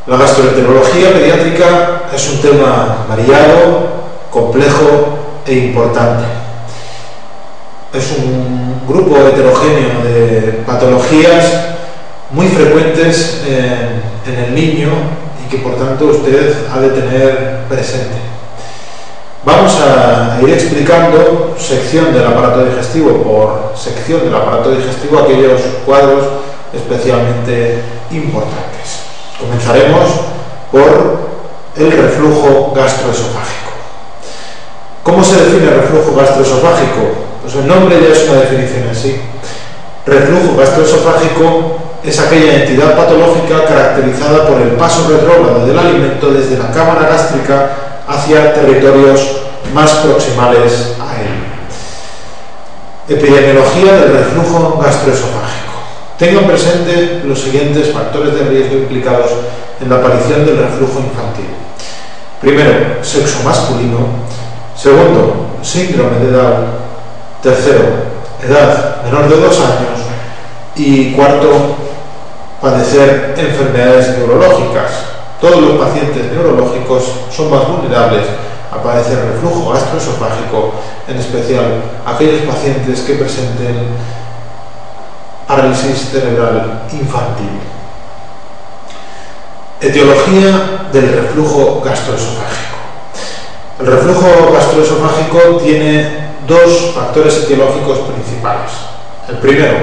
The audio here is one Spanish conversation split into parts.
La gastroenterología pediátrica es un tema variado, complejo e importante. Es un grupo heterogéneo de patologías muy frecuentes en el niño y que por tanto usted ha de tener presente. Vamos a ir explicando sección del aparato digestivo por sección del aparato digestivo aquellos cuadros especialmente importantes. Comenzaremos por el reflujo gastroesofágico. ¿Cómo se define el reflujo gastroesofágico? Pues el nombre ya es una definición en sí. Reflujo gastroesofágico es aquella entidad patológica caracterizada por el paso retrógrado del alimento desde la cámara gástrica hacia territorios más proximales a él. Epidemiología del reflujo gastroesofágico. Tengan presente los siguientes factores de riesgo implicados en la aparición del reflujo infantil. Primero, sexo masculino. Segundo, síndrome de Down. Tercero, edad menor de 2 años. Y cuarto, padecer enfermedades neurológicas. Todos los pacientes neurológicos son más vulnerables a padecer reflujo gastroesofágico, en especial aquellos pacientes que presenten parálisis cerebral infantil. Etiología del reflujo gastroesofágico. El reflujo gastroesofágico tiene dos factores etiológicos principales. El primero,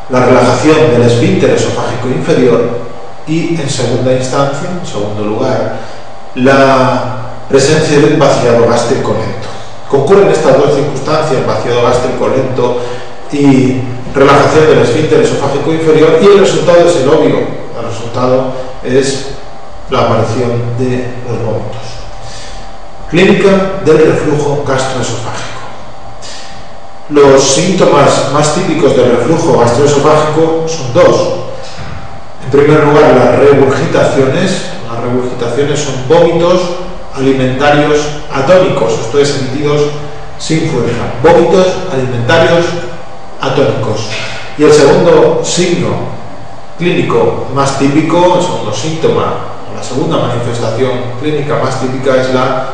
la relajación del esfínter esofágico inferior y, en segunda instancia, en segundo lugar, la presencia de un vaciado gástrico lento. Concurren estas dos circunstancias, vaciado gástrico lento y relajación del esfínter esofágico inferior, y el resultado es el obvio. El resultado es la aparición de los vómitos. Clínica del reflujo gastroesofágico. Los síntomas más típicos del reflujo gastroesofágico son dos. En primer lugar, las regurgitaciones. Las regurgitaciones son vómitos alimentarios atónicos, esto es, emitidos sin fuerza. Vómitos alimentarios atónicos. Y el segundo signo clínico más típico, el segundo síntoma, la segunda manifestación clínica más típica es la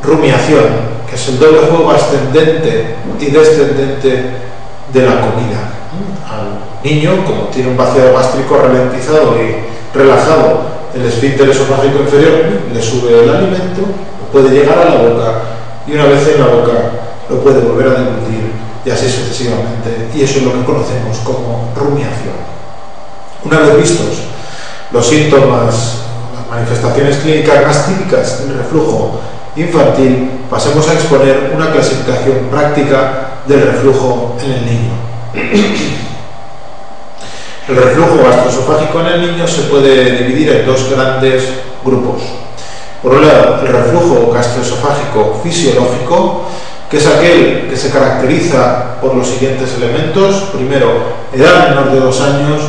rumiación, que es el doble juego ascendente y descendente de la comida. Al niño, como tiene un vaciado gástrico ralentizado y relajado, el esfínter esofágico inferior le sube el alimento, puede llegar a la boca y una vez en la boca lo puede volver a deglutir y así sucesivamente, y eso es lo que conocemos como rumiación. Una vez vistos los síntomas, las manifestaciones clínicas más típicas del reflujo infantil, pasemos a exponer una clasificación práctica del reflujo en el niño. El reflujo gastroesofágico en el niño se puede dividir en dos grandes grupos. Por un lado, el reflujo gastroesofágico fisiológico, que es aquel que se caracteriza por los siguientes elementos. Primero, edad menor de 2 años.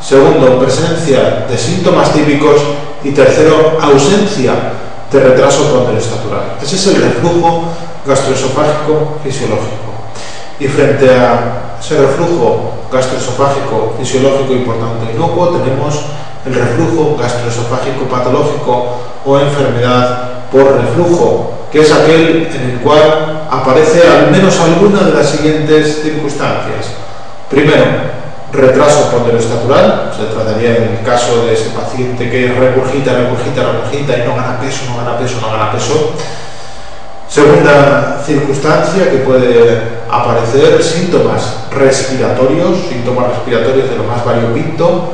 Segundo, presencia de síntomas típicos. Y tercero, ausencia de retraso ponderostatural. Ese es el reflujo gastroesofágico fisiológico. Y frente a ese reflujo gastroesofágico fisiológico importante inocuo, tenemos el reflujo gastroesofágico patológico o enfermedad por reflujo, que es aquel en el cual aparece al menos alguna de las siguientes circunstancias. Primero, retraso ponderostatural. Se trataría del caso de ese paciente que regurgita y no gana peso. Segunda circunstancia que puede aparecer, síntomas respiratorios de lo más variopinto,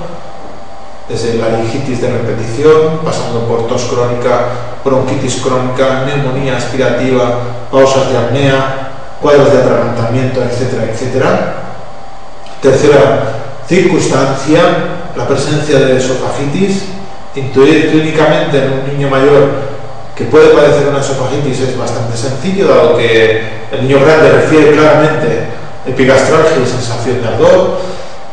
desde laringitis de repetición, pasando por tos crónica, bronquitis crónica, neumonía aspirativa, pausas de apnea, cuadros de atragantamiento, etcétera, etcétera. Tercera circunstancia, la presencia de esofagitis. Intuir clínicamente en un niño mayor que puede padecer una esofagitis es bastante sencillo, dado que el niño grande refiere claramente epigastralgia y sensación de ardor.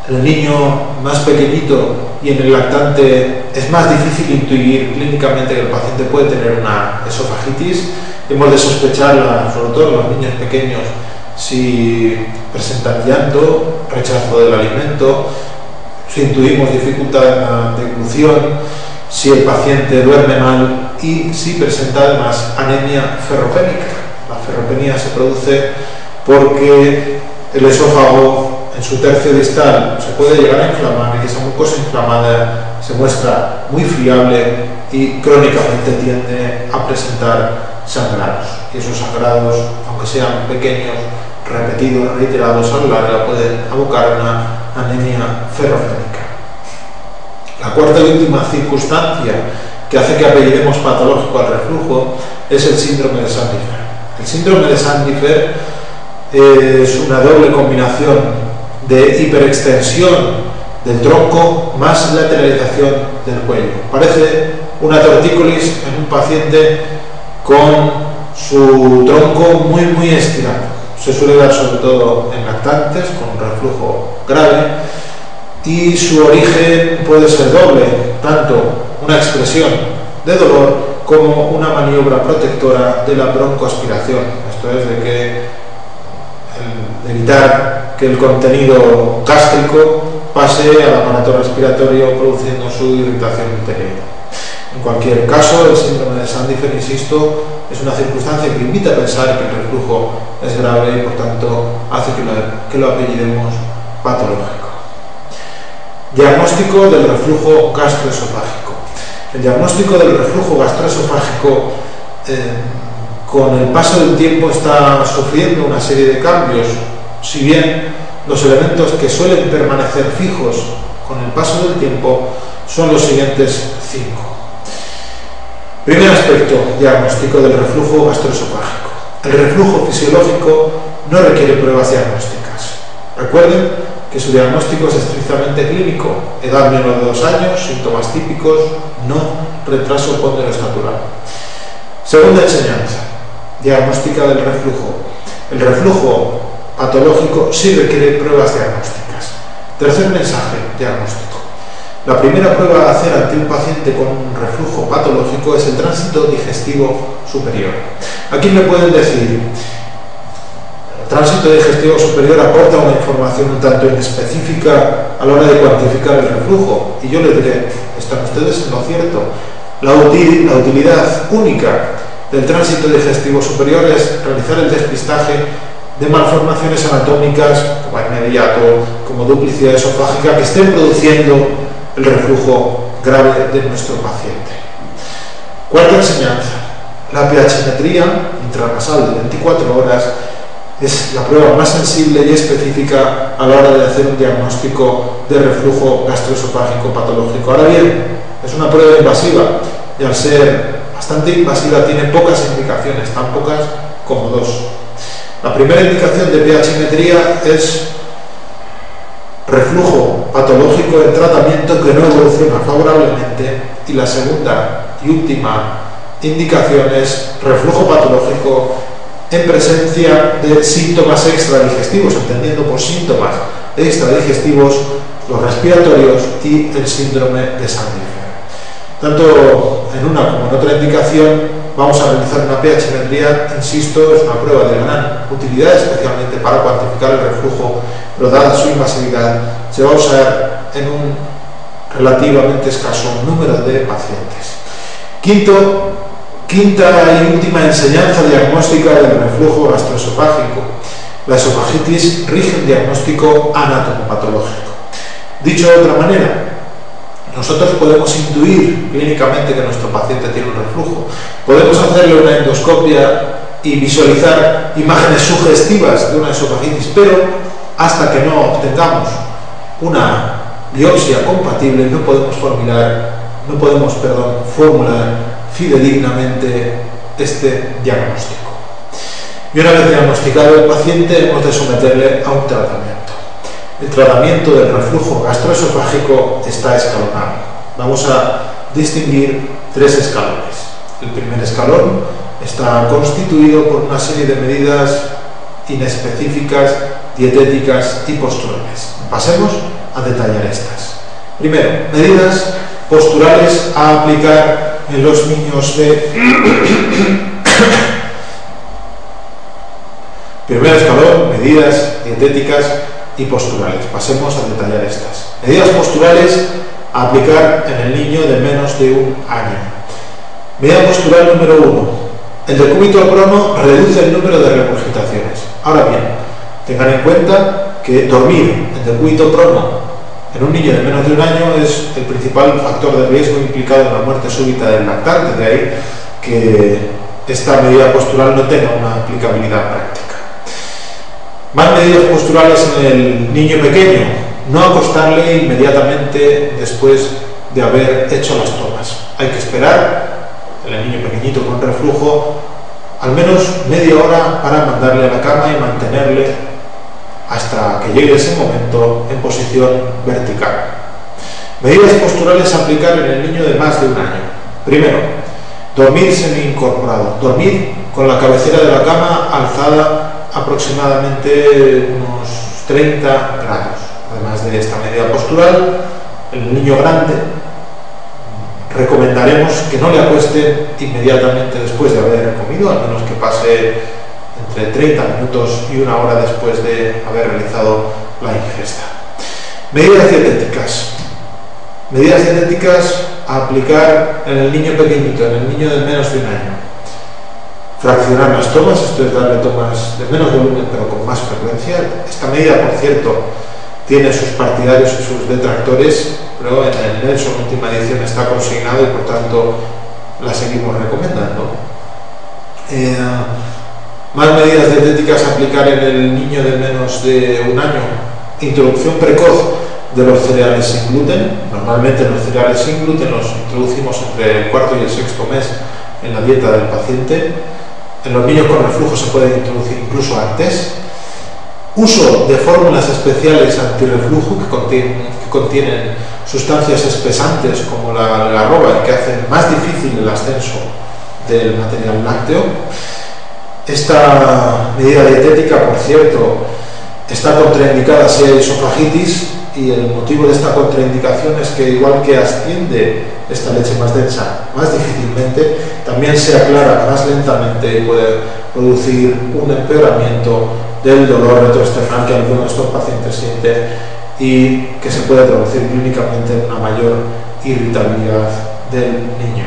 El niño más pequeñito y en el lactante es más difícil intuir clínicamente que el paciente puede tener una esofagitis. Hemos de sospecharla, sobre todo en los niños pequeños, si presentan llanto, rechazo del alimento, si intuimos dificultad en la deglución, si el paciente duerme mal y si presenta además anemia ferropénica. La ferropenia se produce porque el esófago en su tercio distal se puede llegar a inflamar y esa mucosa inflamada se muestra muy friable y crónicamente tiende a presentar sangrados. Y esos sangrados, aunque sean pequeños, repetidos, reiterados a lo largo, pueden abocar a una anemia ferropénica. La cuarta y última circunstancia que hace que apellidemos patológico al reflujo es el síndrome de Sandifer. El síndrome de Sandifer es una doble combinación de hiperextensión del tronco más lateralización del cuello. Parece una tortícolis en un paciente con su tronco muy estirado. Se suele dar sobre todo en lactantes con un reflujo grave y su origen puede ser doble, tanto una expresión de dolor como una maniobra protectora de la broncoaspiración. Esto es de evitar que el contenido gástrico pase al aparato respiratorio produciendo su irritación interior. En cualquier caso, el síndrome de Sandifer, insisto, es una circunstancia que invita a pensar que el reflujo es grave y por tanto hace que lo apellidemos patológico. Diagnóstico del reflujo gastroesofágico. El diagnóstico del reflujo gastroesofágico con el paso del tiempo está sufriendo una serie de cambios, si bien los elementos que suelen permanecer fijos con el paso del tiempo son los siguientes 5. Primer aspecto diagnóstico del reflujo gastroesofágico. El reflujo fisiológico no requiere pruebas diagnósticas. Recuerden que su diagnóstico es estrictamente clínico, edad menor de 2 años, síntomas típicos, no retraso ponderostatural. Segunda enseñanza diagnóstica del reflujo. El reflujo patológico sí requiere pruebas diagnósticas. Tercer mensaje diagnóstico. La primera prueba a hacer ante un paciente con un reflujo patológico es el tránsito digestivo superior. Aquí me pueden decir, el tránsito digestivo superior aporta una información un tanto inespecífica a la hora de cuantificar el reflujo. Y yo les diré, están ustedes en lo cierto. La utilidad única del tránsito digestivo superior es realizar el despistaje de malformaciones anatómicas como hernia de hiato, como duplicidad esofágica que estén produciendo el reflujo grave de nuestro paciente. Cuarta enseñanza. La pH-metría intranasal de 24 horas es la prueba más sensible y específica a la hora de hacer un diagnóstico de reflujo gastroesofágico patológico. Ahora bien, es una prueba invasiva y al ser bastante invasiva tiene pocas indicaciones, tan pocas como 2. La primera indicación de pH-metría es reflujo patológico en tratamiento que no evoluciona favorablemente y la segunda y última indicación es reflujo patológico en presencia de síntomas extradigestivos, entendiendo por síntomas extradigestivos los respiratorios y el síndrome de Sandifer. Tanto en una como en otra indicación vamos a realizar una pH-metría, insisto, es una prueba de gran utilidad, especialmente para cuantificar el reflujo, pero dada su invasividad, se va a usar en un relativamente escaso número de pacientes. Quinta y última enseñanza diagnóstica del reflujo gastroesofágico. La esofagitis rige un diagnóstico anatomopatológico. Dicho de otra manera, nosotros podemos intuir clínicamente que nuestro paciente tiene un reflujo. Podemos hacerle una endoscopia y visualizar imágenes sugestivas de una esofagitis, pero hasta que no obtengamos una biopsia compatible no podemos formular fidedignamente este diagnóstico. Y una vez diagnosticado el paciente, hemos de someterle a un tratamiento. El tratamiento del reflujo gastroesofágico está escalonado. Vamos a distinguir 3 escalones. El primer escalón está constituido por una serie de medidas inespecíficas, dietéticas y posturales. Pasemos a detallar estas. Primero, medidas posturales a aplicar en los niños de... Primer escalón, medidas dietéticas y posturales. Pasemos a detallar estas. Medidas posturales a aplicar en el niño de menos de un año. Medida postural número 1. El decúbito prono reduce el número de regurgitaciones. Ahora bien, tengan en cuenta que dormir en decúbito prono en un niño de menos de un año es el principal factor de riesgo implicado en la muerte súbita del lactante, de ahí que esta medida postural no tenga una aplicabilidad práctica. Más medidas posturales en el niño pequeño: no acostarle inmediatamente después de haber hecho las tomas. Hay que esperar, en el niño pequeñito con reflujo, al menos media hora para mandarle a la cama y mantenerle hasta que llegue ese momento en posición vertical. Medidas posturales a aplicar en el niño de más de un año. Primero, dormir semi-incorporado. Dormir con la cabecera de la cama alzada aproximadamente unos 30 grados. Además de esta medida postural, el niño grande recomendaremos que no le acuesten inmediatamente después de haber comido, al menos que pase entre 30 minutos y una hora después de haber realizado la ingesta. Medidas dietéticas. Medidas dietéticas a aplicar en el niño pequeñito, en el niño de menos de un año. Fraccionar las tomas, esto es darle tomas de menos volumen pero con más frecuencia. Esta medida, por cierto, tiene sus partidarios y sus detractores, pero en el Nelson última edición está consignado y por tanto la seguimos recomendando. Más medidas dietéticas a aplicar en el niño de menos de un año. Introducción precoz de los cereales sin gluten. Normalmente los cereales sin gluten los introducimos entre el cuarto y el sexto mes en la dieta del paciente. En los niños con reflujo se pueden introducir incluso antes. Uso de fórmulas especiales antirreflujo que contienen sustancias espesantes como la algarroba y que hacen más difícil el ascenso del material lácteo. Esta medida dietética, por cierto, está contraindicada si hay esofagitis, y el motivo de esta contraindicación es que, igual que asciende esta leche más densa más difícilmente, también se aclara más lentamente y puede producir un empeoramiento del dolor retroesternal que algunos de estos pacientes sienten y que se puede traducir clínicamente en una mayor irritabilidad del niño.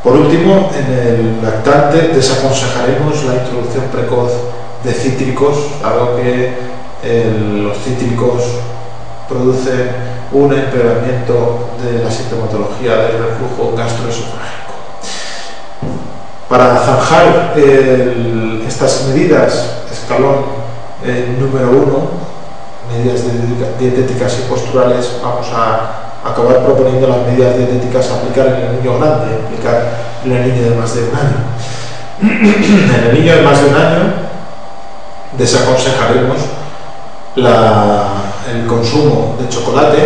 Por último, en el lactante desaconsejaremos la introducción precoz de cítricos, dado que los cítricos producen un empeoramiento de la sintomatología del reflujo gastroesofágico. Para zanjar estas medidas, escalón número 1, medidas dietéticas y posturales, vamos a acabar proponiendo las medidas dietéticas a aplicar en el niño grande, aplicar en el niño de más de un año. En el niño de más de un año desaconsejaremos el consumo de chocolate,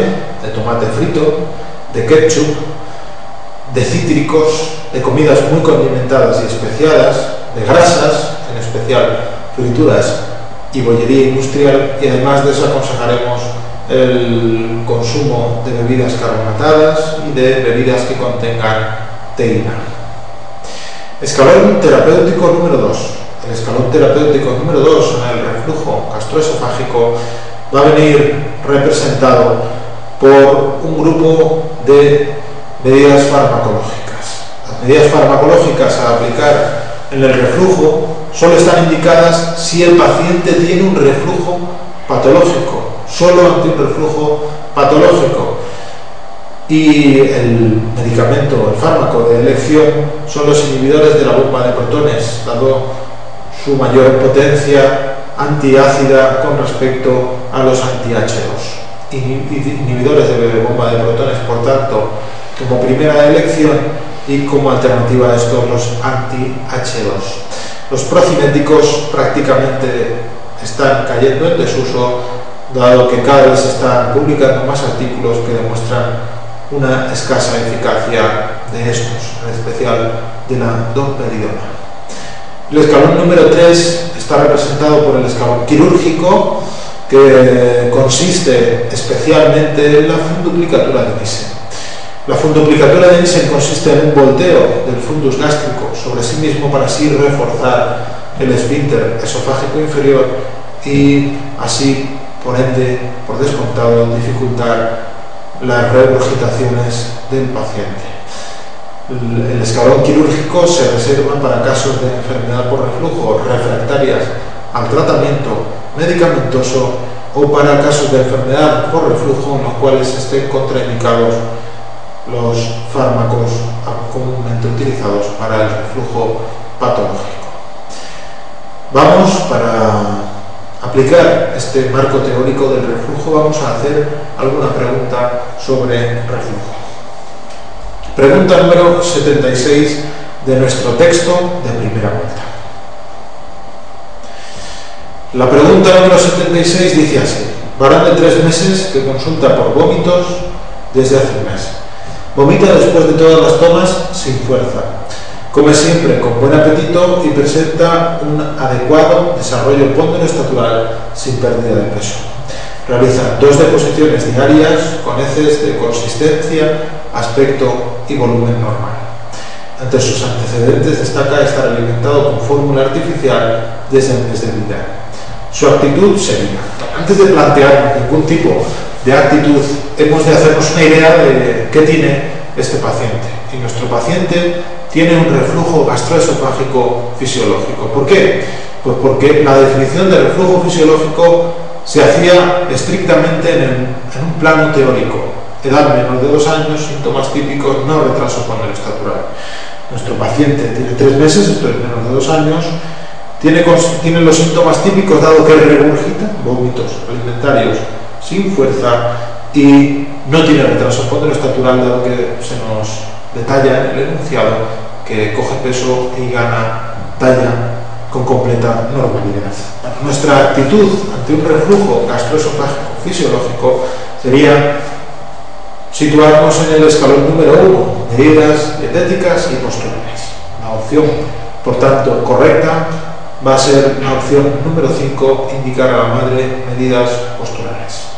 de tomate frito, de ketchup, de cítricos, de comidas muy condimentadas y especiadas, de grasas, en especial frituras y bollería industrial, y además desaconsejaremos el consumo de bebidas carbonatadas y de bebidas que contengan teína. Escalón terapéutico número 2. El escalón terapéutico número 2 en el reflujo gastroesofágico va a venir representado por un grupo de medidas farmacológicas. Las medidas farmacológicas a aplicar en el reflujo solo están indicadas si el paciente tiene un reflujo patológico, solo ante un reflujo patológico. Y el medicamento, el fármaco de elección, son los inhibidores de la bomba de protones, dado su mayor potencia antiácida con respecto a los anti-H2. Inhibidores de bomba de protones, por tanto, como primera elección, y como alternativa a estos los anti-H2. Los procinéticos prácticamente están cayendo en desuso, dado que cada vez se están publicando más artículos que demuestran una escasa eficacia de estos, en especial de la domperidona. El escalón número 3 está representado por el escalón quirúrgico, que consiste especialmente en la funduplicatura de Nissen. La funduplicatura de Nissen consiste en un volteo del fundus gástrico sobre sí mismo para así reforzar el esfínter esofágico inferior y así, por ende, por descontado, dificultar las regurgitaciones del paciente. El escalón quirúrgico se reserva para casos de enfermedad por reflujo refractarias al tratamiento medicamentoso o para casos de enfermedad por reflujo en los cuales estén contraindicados los fármacos comúnmente utilizados para el reflujo patológico. Vamos, para aplicar este marco teórico del reflujo, vamos a hacer alguna pregunta sobre reflujo. Pregunta número 76 de nuestro texto de primera vuelta. La pregunta número 76 dice así: varón de 3 meses que consulta por vómitos desde hace un mes. Vomita después de todas las tomas sin fuerza. Come siempre con buen apetito y presenta un adecuado desarrollo ponderoestatural sin pérdida de peso. Realiza 2 deposiciones diarias con heces de consistencia, aspecto y volumen normal. Ante sus antecedentes destaca estar alimentado con fórmula artificial desde el mes de vida. Su actitud sería: antes de plantear ningún tipo de actitud, hemos de hacernos una idea de qué tiene este paciente. Y nuestro paciente tiene un reflujo gastroesofágico fisiológico. ¿Por qué? Pues porque la definición de reflujo fisiológico se hacía estrictamente en un plano teórico. Edad menor de 2 años, síntomas típicos, no retraso ponderostatural. Nuestro paciente tiene 3 meses, esto es menor de 2 años, tiene los síntomas típicos dado que regurgita, vómitos alimentarios sin fuerza, y no tiene retraso ponderostatural dado que se nos detalla en el enunciado que coge peso y gana talla con completa normalidad. Nuestra actitud ante un reflujo gastroesofágico fisiológico sería situarnos en el escalón número 1, medidas dietéticas y posturales. La opción, por tanto, correcta va a ser la opción número 5, indicar a la madre medidas posturales.